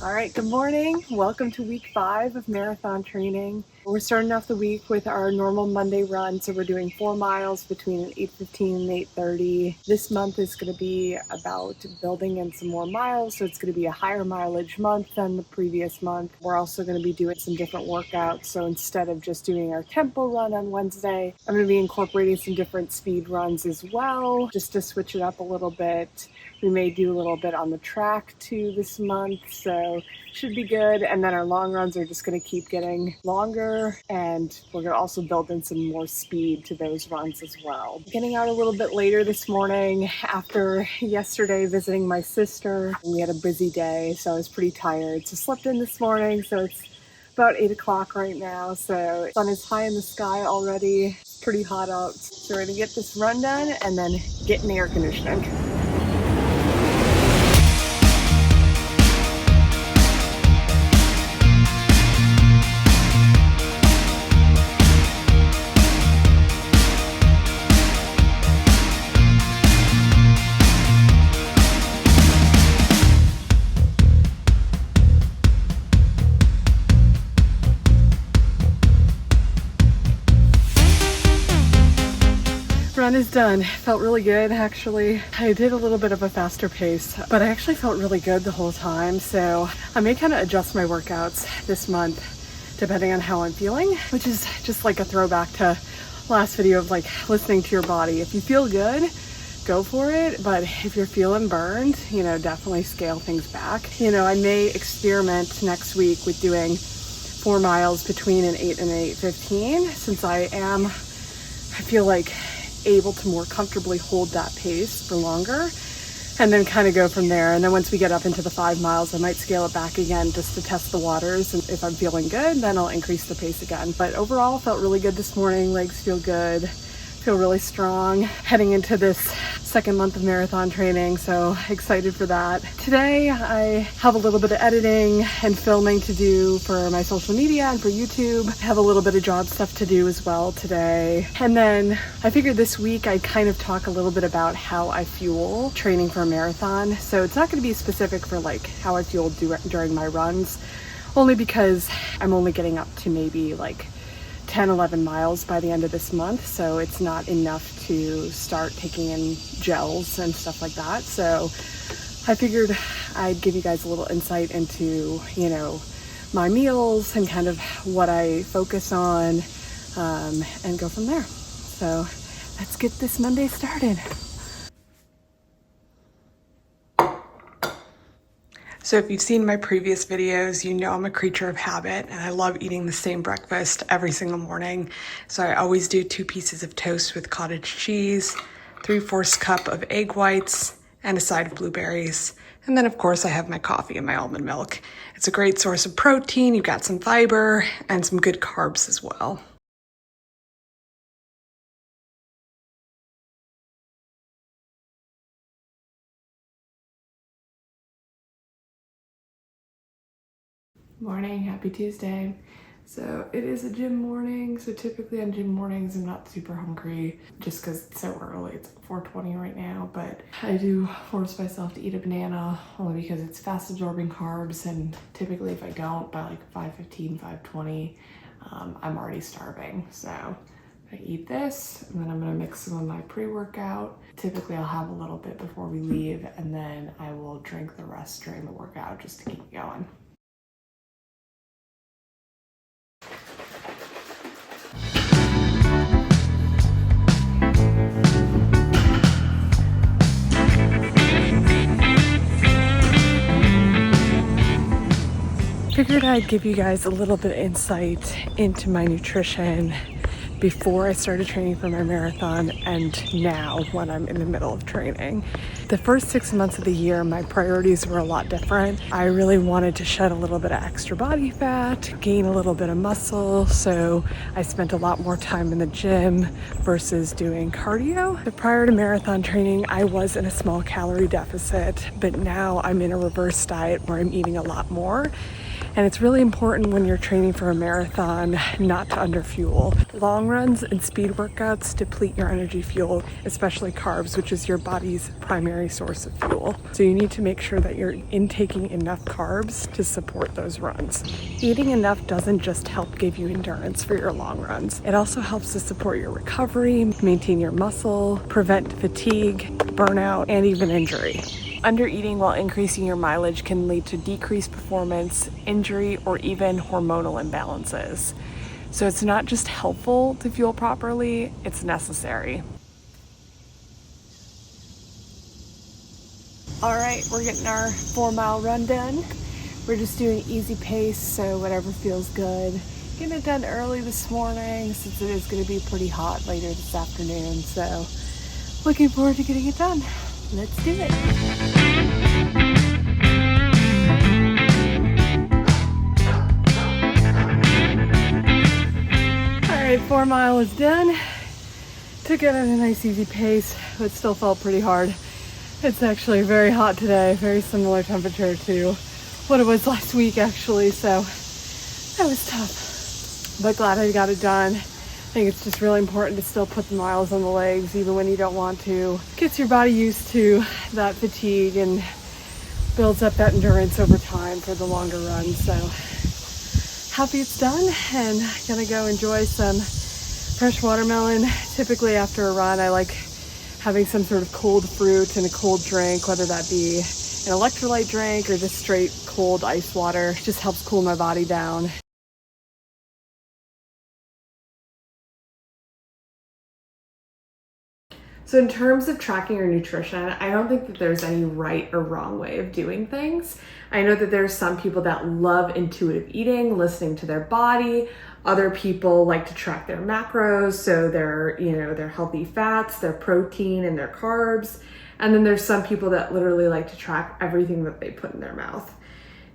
All right, good morning. Welcome to week 5 of marathon training. We're starting off the week with our normal Monday run. So we're doing 4 miles between 8:15 and 8:30. This month is going to be about building in some more miles. So it's going to be a higher mileage month than the previous month. We're also going to be doing some different workouts. So instead of just doing our tempo run on Wednesday, I'm going to be incorporating some different speed runs as well, just to switch it up a little bit. We may do a little bit on the track too this month, so should be good. And then our long runs are just going to keep getting longer, and we're going to also build in some more speed to those runs as well. Getting out a little bit later this morning after yesterday visiting my sister. We had a busy day, so I was pretty tired. So slept in this morning, so it's about 8 o'clock right now. So the sun is high in the sky already. It's pretty hot out. So we're going to get this run done and then get in the air conditioning. Run is done. Felt really good actually. I did a little bit of a faster pace, but I actually felt really good the whole time. So I may kind of adjust my workouts this month depending on how I'm feeling, which is just like a throwback to last video of like listening to your body. If you feel good, go for it. But if you're feeling burned, definitely scale things back. I may experiment next week with doing 4 miles between an 8 and 8:15 since I feel like able to more comfortably hold that pace for longer, and then kind of go from there. And then once we get up into the 5 miles, I might scale it back again just to test the waters. And if I'm feeling good, then I'll increase the pace again. But overall, felt really good this morning. Legs feel good. Feel really strong heading into this second month of marathon training, so excited for that. Today I have a little bit of editing and filming to do for my social media and for YouTube. I have a little bit of job stuff to do as well today. And then I figured this week I'd kind of talk a little bit about how I fuel training for a marathon. So it's not going to be specific for like how I fuel during my runs, only because I'm only getting up to maybe like 10-11 miles by the end of this month, so it's not enough to start taking in gels and stuff like that. So I figured I'd give you guys a little insight into my meals and kind of what I focus on, and go from there. So let's get this Monday started. So if you've seen my previous videos, you know I'm a creature of habit and I love eating the same breakfast every single morning. So I always do 2 pieces of toast with cottage cheese, 3/4 cup of egg whites, and a side of blueberries. And then of course I have my coffee and my almond milk. It's a great source of protein, you've got some fiber and some good carbs as well. Morning, happy Tuesday. So it is a gym morning. So typically on gym mornings, I'm not super hungry just because it's so early. It's 4:20 right now, but I do force myself to eat a banana only because it's fast absorbing carbs. And typically if I don't, by like 5:15, 5:20, I'm already starving. So I eat this and then I'm gonna mix some of my pre-workout. Typically I'll have a little bit before we leave and then I will drink the rest during the workout just to keep it going. Figured I'd give you guys a little bit of insight into my nutrition before I started training for my marathon and now when I'm in the middle of training. The first 6 months of the year, my priorities were a lot different. I really wanted to shed a little bit of extra body fat, gain a little bit of muscle, so I spent a lot more time in the gym versus doing cardio. But prior to marathon training, I was in a small calorie deficit, but now I'm in a reverse diet where I'm eating a lot more. And it's really important when you're training for a marathon not to underfuel. Long runs and speed workouts deplete your energy fuel, especially carbs, which is your body's primary source of fuel. So you need to make sure that you're intaking enough carbs to support those runs. Eating enough doesn't just help give you endurance for your long runs. It also helps to support your recovery, maintain your muscle, prevent fatigue, burnout, and even injury. Undereating while increasing your mileage can lead to decreased performance, injury, or even hormonal imbalances. So it's not just helpful to fuel properly, it's necessary. All right, we're getting our 4-mile run done. We're just doing easy pace, so whatever feels good. Getting it done early this morning since it is going to be pretty hot later this afternoon. So looking forward to getting it done. Let's do it. All right, 4 mile is done. Took it at a nice easy pace, but still felt pretty hard. It's actually very hot today, very similar temperature to what it was last week actually, so that was tough. But glad I got it done. I think it's just really important to still put the miles on the legs even when you don't want to. Gets your body used to that fatigue and builds up that endurance over time for the longer runs. So happy it's done, and gonna go enjoy some fresh watermelon. Typically after a run, I like having some sort of cold fruit and a cold drink, whether that be an electrolyte drink or just straight cold ice water. It just helps cool my body down. So in terms of tracking your nutrition, I don't think that there's any right or wrong way of doing things. I know that there's some people that love intuitive eating, listening to their body. Other people like to track their macros, so their healthy fats, their protein, and their carbs. And then there's some people that literally like to track everything that they put in their mouth.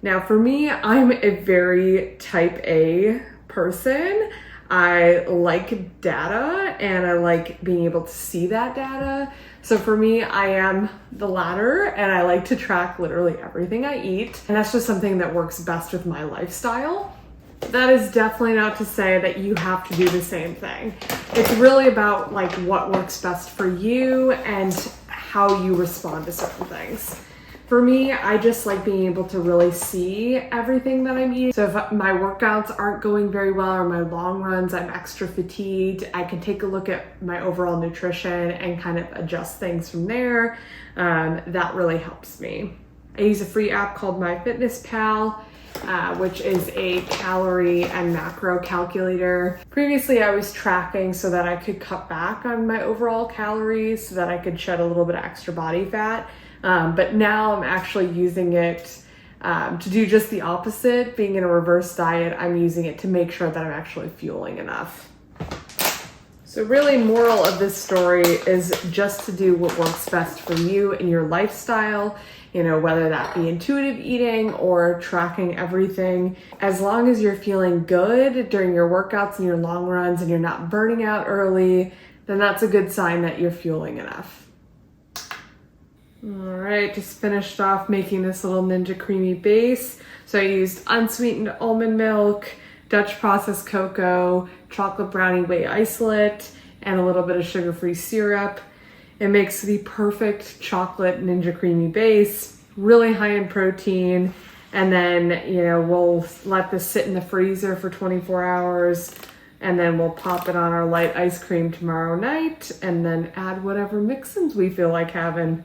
Now for me, I'm a very type A person. I like data and I like being able to see that data. So for me, I am the latter, and I like to track literally everything I eat. And that's just something that works best with my lifestyle. That is definitely not to say that you have to do the same thing. It's really about like what works best for you and how you respond to certain things. For me, I just like being able to really see everything that I'm eating. So if my workouts aren't going very well or my long runs, I'm extra fatigued, I can take a look at my overall nutrition and kind of adjust things from there. That really helps me. I use a free app called MyFitnessPal, which is a calorie and macro calculator. Previously, I was tracking so that I could cut back on my overall calories so that I could shed a little bit of extra body fat. But now I'm actually using it to do just the opposite. Being in a reverse diet, I'm using it to make sure that I'm actually fueling enough. So really, moral of this story is just to do what works best for you in your lifestyle, whether that be intuitive eating or tracking everything. As long as you're feeling good during your workouts and your long runs and you're not burning out early, then that's a good sign that you're fueling enough. All right, just finished off making this little Ninja Creamy base. So I used unsweetened almond milk, Dutch processed cocoa, chocolate brownie whey isolate, and a little bit of sugar-free syrup. It makes the perfect chocolate Ninja Creamy base, really high in protein. And then, we'll let this sit in the freezer for 24 hours. And then we'll pop it on our light ice cream tomorrow night and then add whatever mix-ins we feel like having.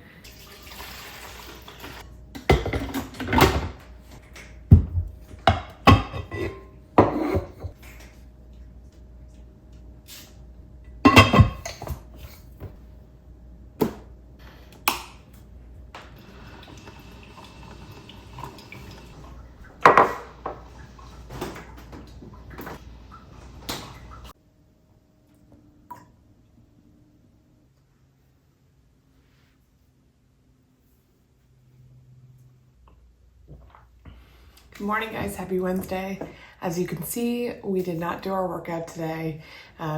Good morning, guys. Happy Wednesday. As you can see, we did not do our workout today.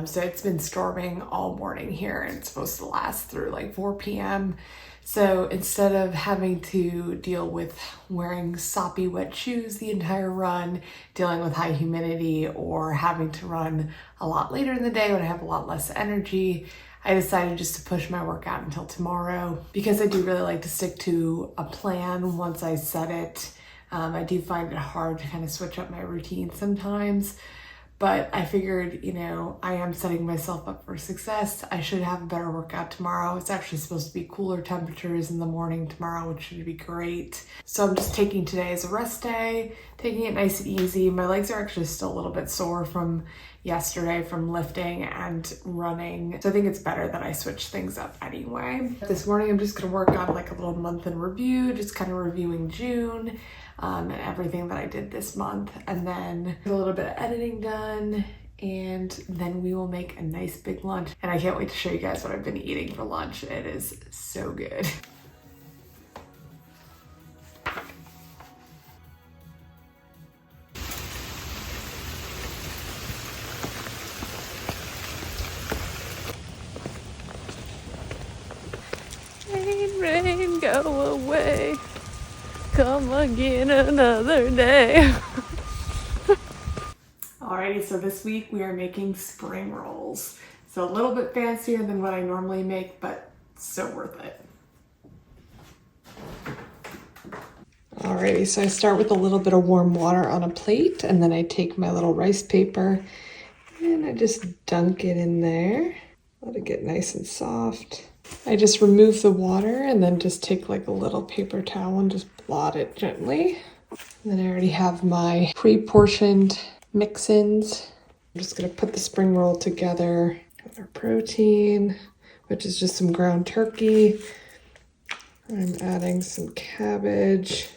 So it's been storming all morning here, and it's supposed to last through like 4 p.m. So instead of having to deal with wearing soppy wet shoes the entire run, dealing with high humidity, or having to run a lot later in the day when I have a lot less energy, I decided just to push my workout until tomorrow because I do really like to stick to a plan once I set it. I do find it hard to kind of switch up my routine sometimes. But I figured, I am setting myself up for success. I should have a better workout tomorrow. It's actually supposed to be cooler temperatures in the morning tomorrow, which should be great. So I'm just taking today as a rest day, taking it nice and easy. My legs are actually still a little bit sore from yesterday from lifting and running. So I think it's better that I switch things up anyway. This morning, I'm just gonna work on like a little month in review, just kind of reviewing June. And everything that I did this month, and then a little bit of editing done, and then we will make a nice big lunch. And I can't wait to show you guys what I've been eating for lunch. It is so good. Rain, rain, go away. Come again another day. Alrighty, so this week we are making spring rolls. So a little bit fancier than what I normally make, but so worth it. Alrighty, so I start with a little bit of warm water on a plate, and then I take my little rice paper and I just dunk it in there. Let it get nice and soft. I just remove the water and then just take like a little paper towel and just blot it gently. And then I already have my pre-portioned mix-ins. I'm just gonna put the spring roll together with our protein, which is just some ground turkey. I'm adding some cabbage,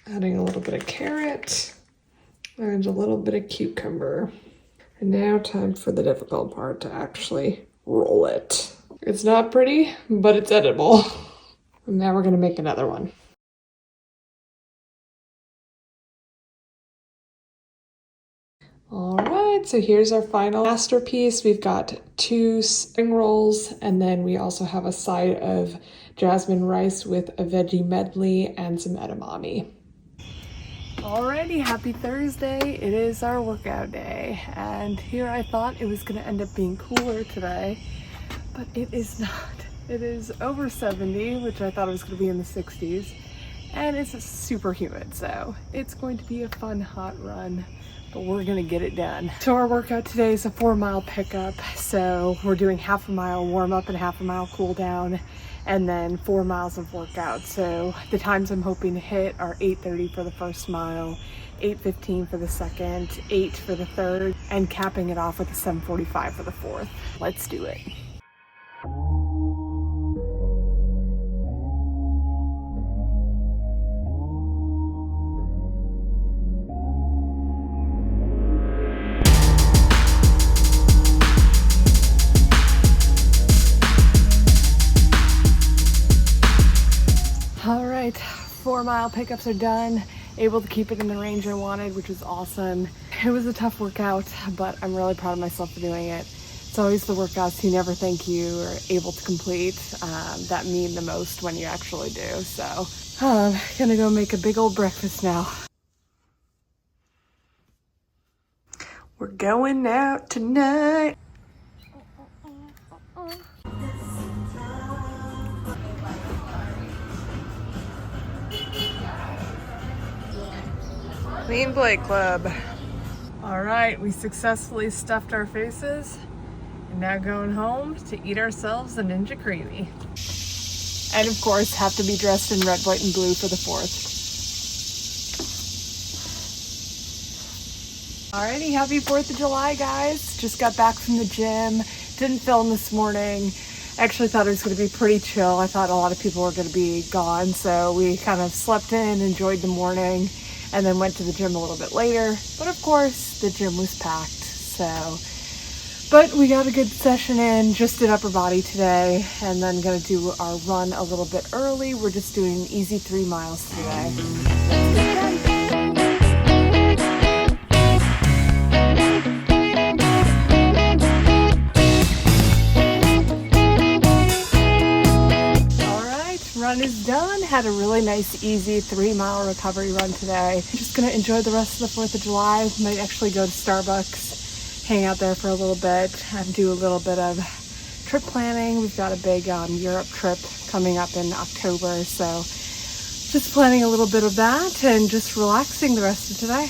adding a little bit of carrot, and a little bit of cucumber. And now time for the difficult part, to actually roll it. It's not pretty, but it's edible. And now we're gonna make another one. All right, so here's our final masterpiece. We've got 2 spring rolls, and then we also have a side of jasmine rice with a veggie medley and some edamame. Alrighty, happy Thursday. It is our workout day, and here I thought it was gonna end up being cooler today, but it is not. It is over 70, which I thought it was going to be in the 60s, and it's super humid, so it's going to be a fun hot run, but we're going to get it done. So our workout today is a 4-mile pickup, so we're doing half a mile warm up and half a mile cool down, and then 4 miles of workout. So the times I'm hoping to hit are 8:30 for the first mile, 8:15 for the second, 8 for the third, and capping it off with a 7:45 for the fourth. Let's do it. All right, 4-mile pickups are done. Able to keep it in the range I wanted, which was awesome. It was a tough workout, but I'm really proud of myself for doing it. It's always the workouts you never think you are able to complete that mean the most when you actually do. So I'm gonna go make a big old breakfast now. We're going out tonight. Clean Plate Club. All right, we successfully stuffed our faces and now going home to eat ourselves a Ninja Creamy. And of course, have to be dressed in red, white, and blue for the 4th. Alrighty, happy 4th of July, guys. Just got back from the gym. Didn't film this morning. Actually thought it was going to be pretty chill. I thought a lot of people were going to be gone, so we kind of slept in, enjoyed the morning, and then went to the gym a little bit later. But of course, the gym was packed, so. But we got a good session in, just did upper body today, and then gonna do our run a little bit early. We're just doing an easy 3 miles today. had a really nice, easy 3-mile recovery run today. I'm just gonna enjoy the rest of the 4th of July. Might actually go to Starbucks, hang out there for a little bit, and do a little bit of trip planning. We've got a big Europe trip coming up in October, so just planning a little bit of that and just relaxing the rest of today.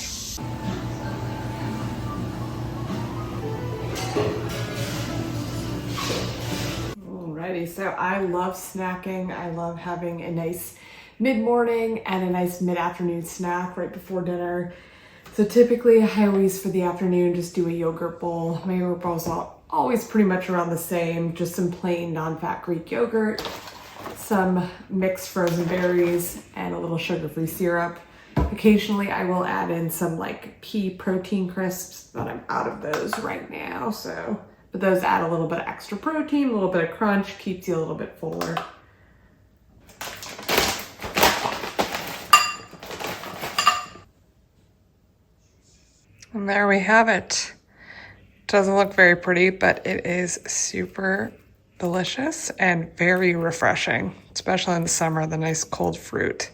Alrighty, so I love snacking. I love having a nice mid-morning and a nice mid-afternoon snack right before dinner. So typically I always, for the afternoon, just do a yogurt bowl. My yogurt bowl's always pretty much around the same, just some plain non-fat Greek yogurt, some mixed frozen berries, and a little sugar-free syrup. Occasionally I will add in some like pea protein crisps, but I'm out of those right now, so. But those add a little bit of extra protein, a little bit of crunch, keeps you a little bit fuller. And there we have it. Doesn't look very pretty, but it is super delicious and very refreshing, especially in the summer, the nice cold fruit.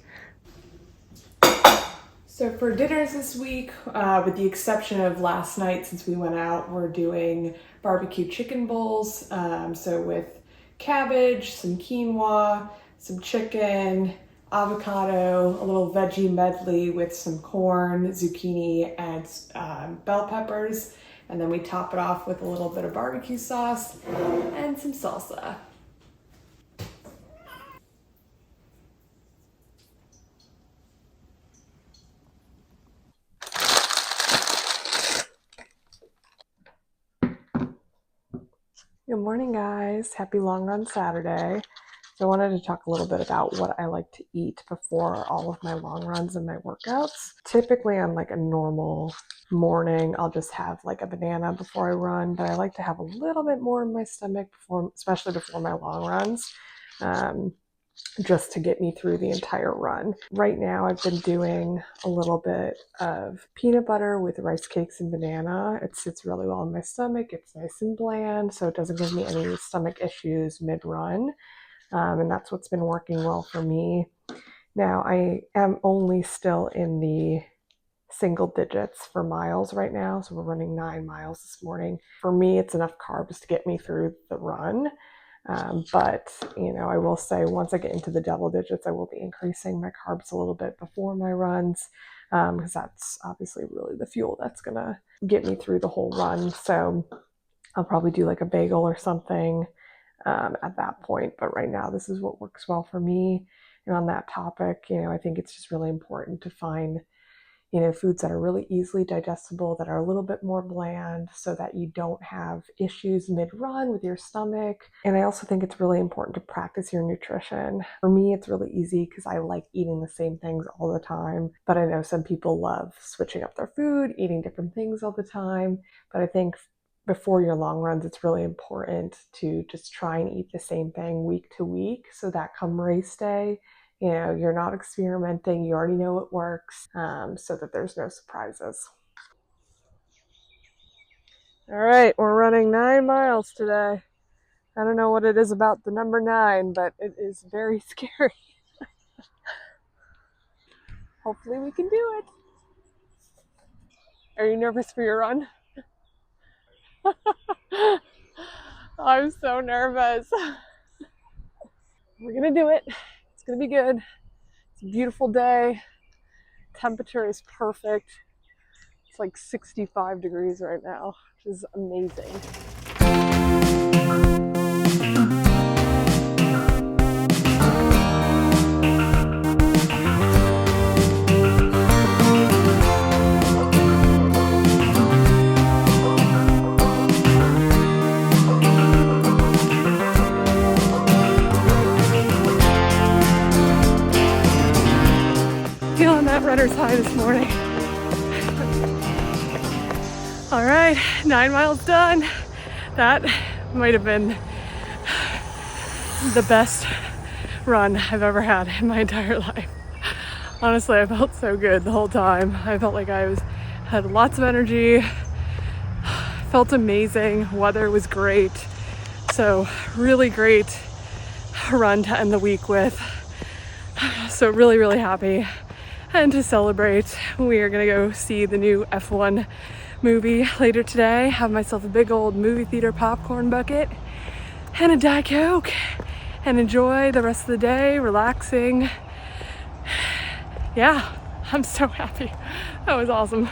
So for dinners this week, with the exception of last night since we went out, we're doing barbecue chicken bowls. So with cabbage, some quinoa, some chicken, avocado, a little veggie medley with some corn, zucchini, and bell peppers. And then we top it off with a little bit of barbecue sauce and some salsa. Good morning, guys. Happy long run Saturday. So I wanted to talk a little bit about what I like to eat before all of my long runs and my workouts. Typically on like a normal morning, I'll just have like a banana before I run, but I like to have a little bit more in my stomach before, especially before my long runs, just to get me through the entire run. Right now I've been doing a little bit of peanut butter with rice cakes and banana. It sits really well in my stomach. It's nice and bland, so it doesn't give me any stomach issues mid-run. And that's what's been working well for me. Now I am only still in the single digits for miles right now. So we're running 9 miles this morning. For me, it's enough carbs to get me through the run. But, you know, I will say once I get into the double digits, I will be increasing my carbs a little bit before my runs, because that's obviously really the fuel that's going to get me through the whole run. So I'll probably do like a bagel or something at that point. But right now, this is what works well for me. And on that topic, you know, I think it's just really important to find, you know, foods that are really easily digestible, that are a little bit more bland, so that you don't have issues mid-run with your stomach. And I also think it's really important to practice your nutrition. For me, it's really easy because I like eating the same things all the time. But I know some people love switching up their food, eating different things all the time. But I think before your long runs, it's really important to just try and eat the same thing week to week, so that come race day, you know, you're not experimenting, you already know it works, so that there's no surprises. All right, we're running 9 miles today. I don't know what it is about the number 9, but it is very scary. Hopefully we can do it. Are you nervous for your run? I'm so nervous. We're gonna do it. It's gonna be good. It's a beautiful day. Temperature is perfect. It's like 65 degrees right now, which is amazing. Feeling that runner's high this morning. All right, 9 miles done. That might have been the best run I've ever had in my entire life. Honestly, I felt so good the whole time. I felt like had lots of energy, felt amazing, weather was great. So really great run to end the week with. So really, really happy. And to celebrate, we are gonna go see the new F1 movie later today. Have myself a big old movie theater popcorn bucket and a Diet Coke and enjoy the rest of the day, relaxing. Yeah, I'm so happy. That was awesome.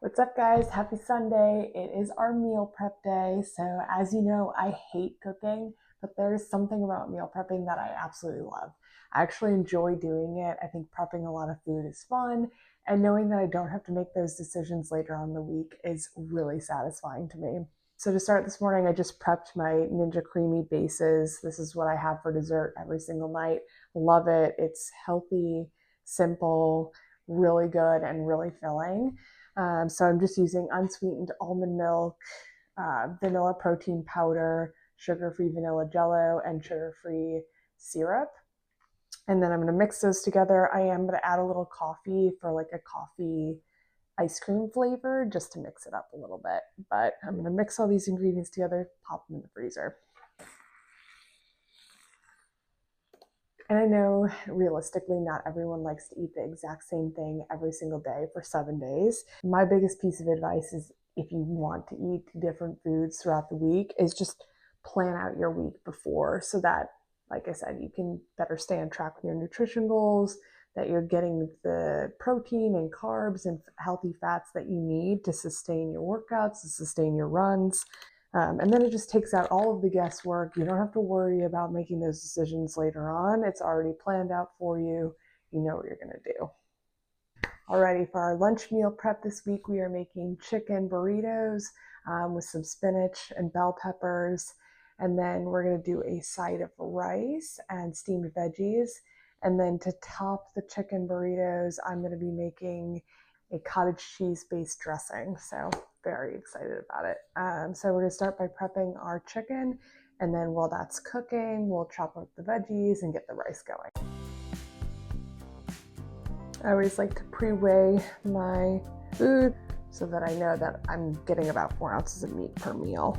What's up, guys? Happy Sunday. It is our meal prep day. So as you know, I hate cooking, but there's something about meal prepping that I absolutely love. I actually enjoy doing it. I think prepping a lot of food is fun, and knowing that I don't have to make those decisions later on in the week is really satisfying to me. So to start this morning, I just prepped my Ninja Creamy bases. This is what I have for dessert every single night. Love it. It's healthy, simple, really good, and really filling. So I'm just using unsweetened almond milk, vanilla protein powder, sugar-free vanilla jello, and sugar-free syrup. And then I'm going to mix those together. I am going to add a little coffee for like a coffee ice cream flavor just to mix it up a little bit. But I'm going to mix all these ingredients together, pop them in the freezer. And I know realistically, not everyone likes to eat the exact same thing every single day for 7 days. My biggest piece of advice is if you want to eat different foods throughout the week is just plan out your week before so that, like I said, you can better stay on track with your nutrition goals, that you're getting the protein and carbs and healthy fats that you need to sustain your workouts, to sustain your runs. And then it just takes out all of the guesswork. You don't have to worry about making those decisions later on. It's already planned out for you. You know what you're going to do. Alrighty, for our lunch meal prep this week, we are making chicken burritos with some spinach and bell peppers. And then we're going to do a side of rice and steamed veggies. And then to top the chicken burritos, I'm going to be making a cottage cheese based dressing. So very excited about it. So we're going to start by prepping our chicken. And then while that's cooking, we'll chop up the veggies and get the rice going. I always like to pre-weigh my food so that I know that I'm getting about 4 ounces of meat per meal.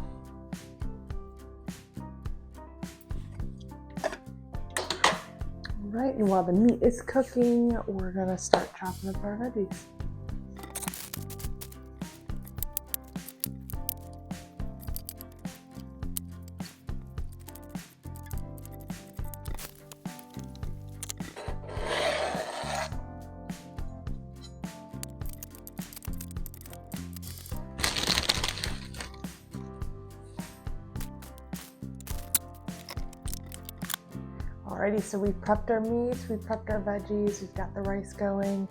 All right, and while the meat is cooking, we're gonna start chopping up our veggies. Alrighty, so we've prepped our meats, we've prepped our veggies, we've got the rice going.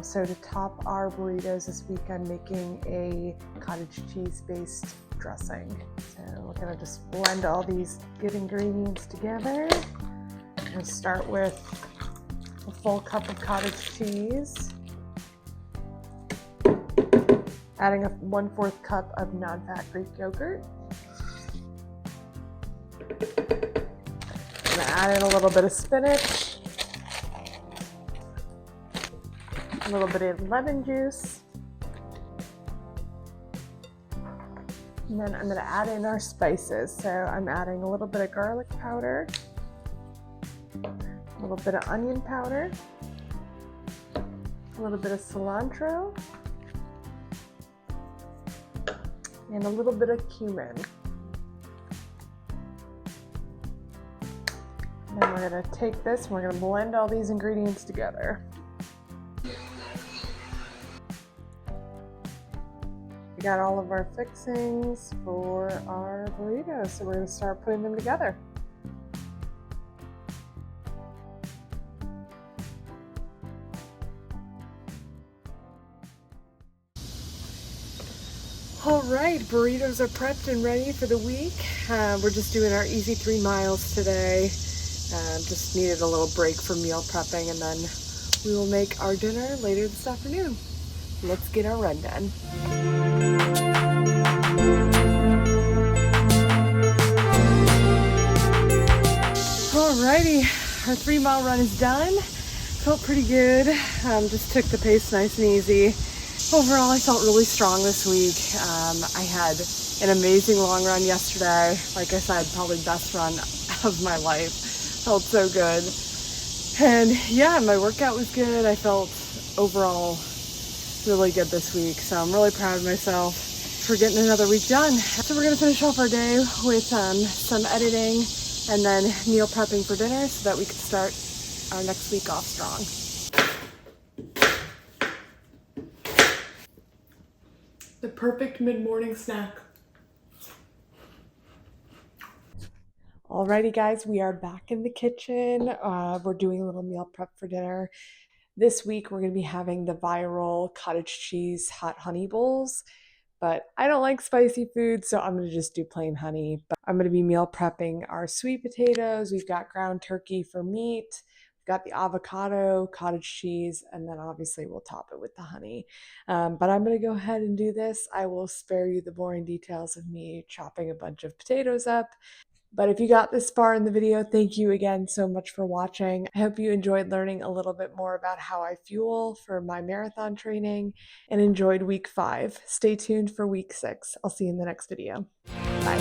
So to top our burritos this week, I'm making a cottage cheese based dressing. So we're gonna just blend all these good ingredients together. I'm gonna start with a full cup of cottage cheese, adding a 1/4 cup of non-fat Greek yogurt. I'm gonna add in a little bit of spinach, a little bit of lemon juice, and then I'm gonna add in our spices. So I'm adding a little bit of garlic powder, a little bit of onion powder, a little bit of cilantro, and a little bit of cumin. And then we're going to take this and we're going to blend all these ingredients together. We got all of our fixings for our burritos, so we're going to start putting them together. All right, burritos are prepped and ready for the week. We're just doing our easy 3 miles today. Just needed a little break from meal prepping, and then we will make our dinner later this afternoon. Let's get our run done. Alrighty, our 3-mile run is done. Felt pretty good. Just took the pace nice and easy. Overall, I felt really strong this week. I had an amazing long run yesterday. Like I said, probably best run of my life. Felt so good. And yeah, my workout was good. I felt overall really good this week. So I'm really proud of myself for getting another week done. So we're gonna finish off our day with some editing and then meal prepping for dinner so that we can start our next week off strong. The perfect mid-morning snack. Alrighty guys, we are back in the kitchen. We're doing a little meal prep for dinner. This week we're going to be having the viral cottage cheese hot honey bowls, but I don't like spicy food, so I'm going to just do plain honey. But I'm going to be meal prepping our sweet potatoes. We've got ground turkey for meat. We've got the avocado, cottage cheese, and then obviously we'll top it with the honey. But I'm going to go ahead and do this. I will spare you the boring details of me chopping a bunch of potatoes up. But if you got this far in the video, thank you again so much for watching. I hope you enjoyed learning a little bit more about how I fuel for my marathon training and enjoyed week 5. Stay tuned for week 6. I'll see you in the next video. Bye.